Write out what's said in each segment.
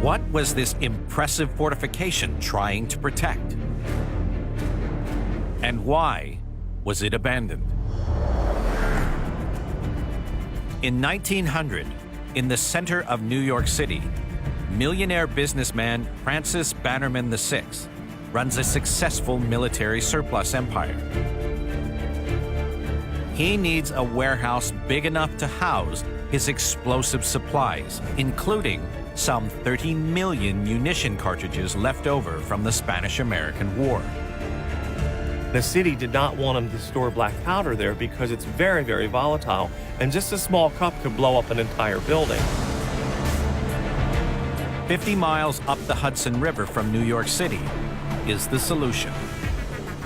What was this impressive fortification trying to protect? And why was it abandoned? In 1900, in the center of New York City, millionaire businessman Francis Bannerman VI runs a successful military surplus empire. He needs a warehouse big enough to house his explosive supplies, including some 30 million munition cartridges left over from the Spanish-American War. The city did not want him to store black powder there because it's very, very volatile, and just a small cup could blow up an entire building. 50 miles up the Hudson River from New York City is the solution: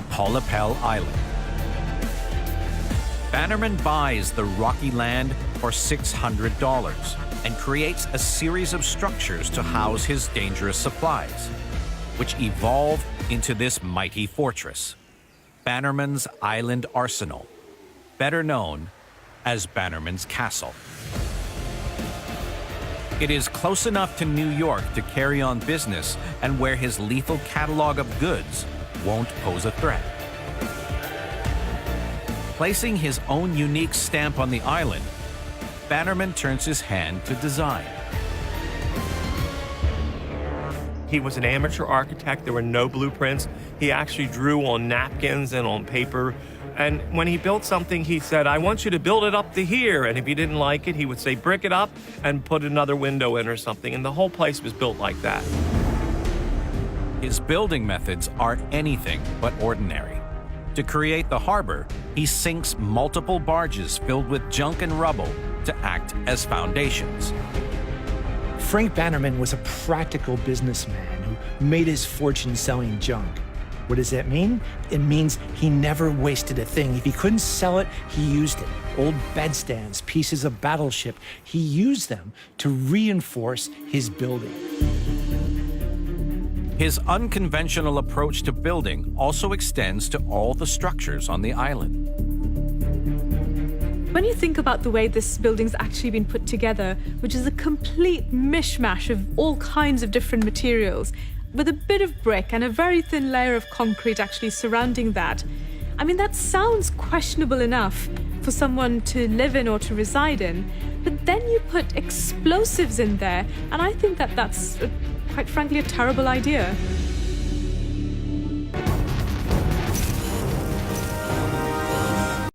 Polypel Island. Bannerman buys the rocky land for $600 and creates a series of structures to house his dangerous supplies, which evolve into this mighty fortress, Bannerman's Island Arsenal, better known as Bannerman's Castle. It is close enough to New York to carry on business and where his lethal catalog of goods won't pose a threat. Placing his own unique stamp on the island, Bannerman turns his hand to design. He was an amateur architect. There were no blueprints. He actually drew on napkins and on paper. And when he built something, he said, "I want you to build it up to here." And if he didn't like it, he would say, "Brick it up and put another window in or something." And the whole place was built like that. His building methods are anything but ordinary. To create the harbor, he sinks multiple barges filled with junk and rubble to act as foundations. Frank Bannerman was a practical businessman who made his fortune selling junk. What does that mean? It means he never wasted a thing. If he couldn't sell it, he used it. Old bedstands, pieces of battleship, he used them to reinforce his building. His unconventional approach to building also extends to all the structures on the island. When you think about the way this building's actually been put together, which is a complete mishmash of all kinds of different materials, with a bit of brick and a very thin layer of concrete actually surrounding that, I mean, that sounds questionable enough for someone to live in or to reside in, but then you put explosives in there, and I think that that's, quite frankly, a terrible idea.